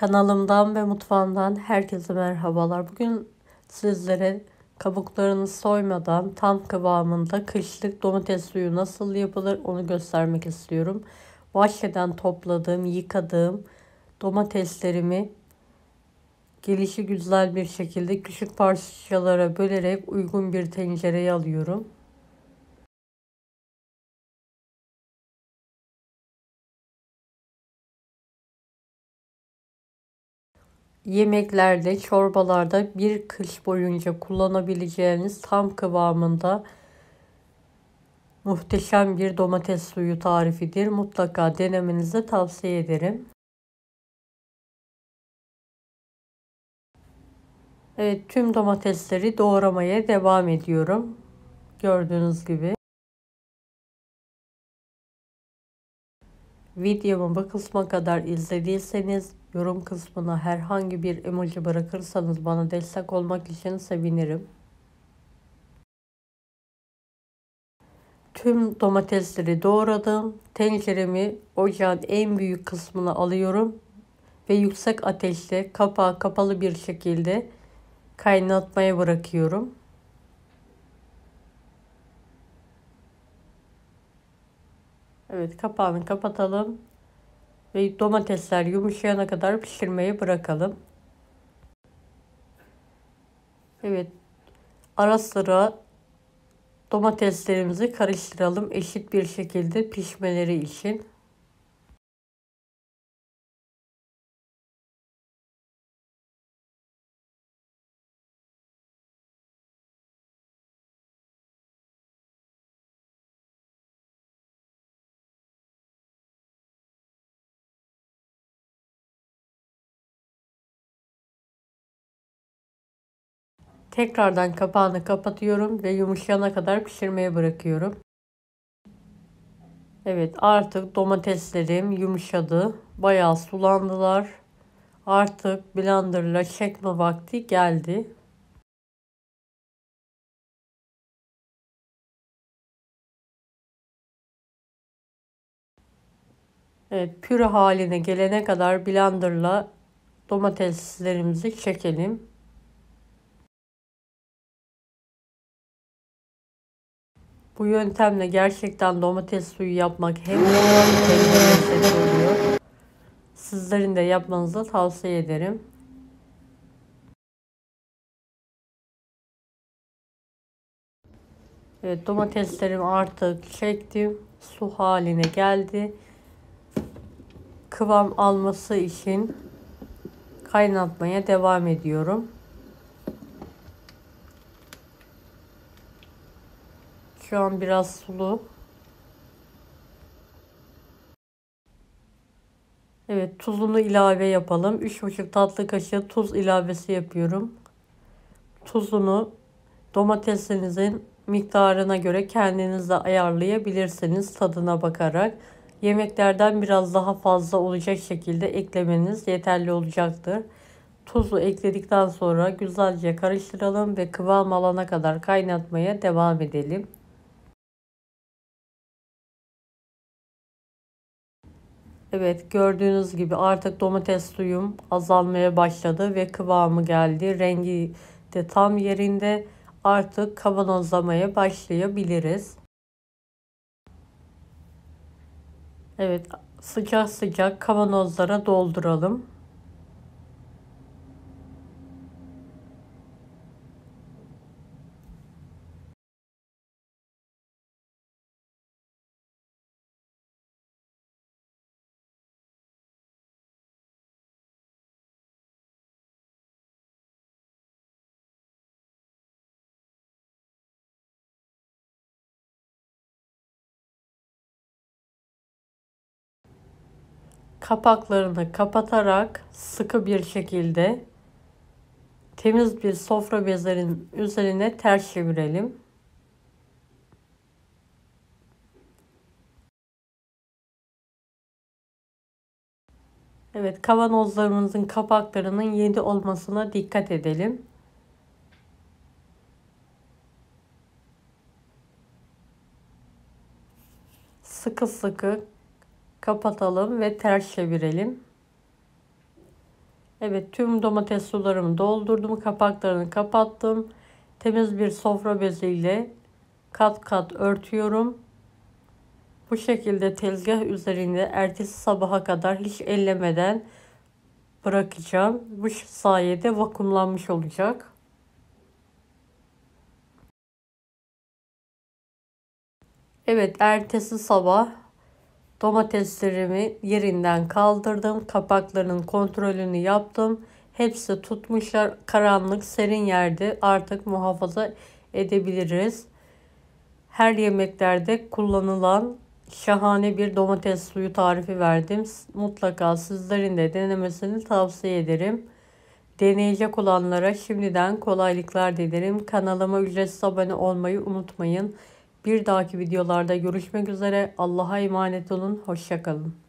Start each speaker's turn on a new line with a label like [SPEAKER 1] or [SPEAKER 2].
[SPEAKER 1] Kanalımdan ve mutfağımdan herkese merhabalar. Bugün sizlere kabuklarını soymadan tam kıvamında kışlık domates suyu nasıl yapılır onu göstermek istiyorum. Bahçeden topladığım, yıkadığım domateslerimi gelişi güzel bir şekilde küçük parçalara bölerek uygun bir tencereye alıyorum. Yemeklerde, çorbalarda bir kış boyunca kullanabileceğiniz tam kıvamında muhteşem bir domates suyu tarifidir. Mutlaka denemenizi tavsiye ederim. Evet, tüm domatesleri doğramaya devam ediyorum. Gördüğünüz gibi. Videomu bu kısma kadar izlediyseniz yorum kısmına herhangi bir emoji bırakırsanız bana destek olmak için sevinirim. Tüm domatesleri doğradım. Tenceremi ocağın en büyük kısmına alıyorum ve yüksek ateşte kapağı kapalı bir şekilde kaynatmaya bırakıyorum. Evet, kapağını kapatalım ve domatesler yumuşayana kadar pişirmeye bırakalım. Evet, ara sıra domateslerimizi karıştıralım eşit bir şekilde pişmeleri için. Tekrardan kapağını kapatıyorum ve yumuşayana kadar pişirmeye bırakıyorum. Evet, artık domateslerim yumuşadı. Bayağı sulandılar. Artık blenderla çekme vakti geldi. Evet, püre haline gelene kadar blenderla domateslerimizi çekelim. Bu yöntemle gerçekten domates suyu yapmak hem pratik hem de lezzetli oluyor. Sizlerin de yapmanızı tavsiye ederim. Evet, domateslerimi artık çektim. Su haline geldi. Kıvam alması için kaynatmaya devam ediyorum. Şu an biraz sulu. Evet, tuzunu ilave yapalım. 3,5 tatlı kaşığı tuz ilavesi yapıyorum. Tuzunu domatesinizin miktarına göre kendiniz de ayarlayabilirsiniz tadına bakarak. Yemeklerden biraz daha fazla olacak şekilde eklemeniz yeterli olacaktır. Tuzu ekledikten sonra güzelce karıştıralım ve kıvam alana kadar kaynatmaya devam edelim. Evet, gördüğünüz gibi artık domates suyum azalmaya başladı ve kıvamı geldi. Rengi de tam yerinde. Artık kavanozlamaya başlayabiliriz. Evet, sıcak sıcak kavanozlara dolduralım. Kapaklarını kapatarak sıkı bir şekilde temiz bir sofra bezinin üzerine ters çevirelim. Evet, kavanozlarımızın kapaklarının yeni olmasına dikkat edelim. Sıkı sıkı kapatalım ve ters çevirelim. Evet, tüm domates sularımı doldurdum. Kapaklarını kapattım. Temiz bir sofra beziyle kat kat örtüyorum. Bu şekilde tezgah üzerinde ertesi sabaha kadar hiç ellemeden bırakacağım. Bu sayede vakumlanmış olacak. Evet, ertesi sabah domateslerimi yerinden kaldırdım. Kapaklarının kontrolünü yaptım. Hepsi tutmuşlar. Karanlık, serin yerde artık muhafaza edebiliriz. Her yemeklerde kullanılan şahane bir domates suyu tarifi verdim. Mutlaka sizlerin de denemesini tavsiye ederim. Deneyecek olanlara şimdiden kolaylıklar dilerim. Kanalıma ücretsiz abone olmayı unutmayın. Bir dahaki videolarda görüşmek üzere. Allah'a emanet olun. Hoşça kalın.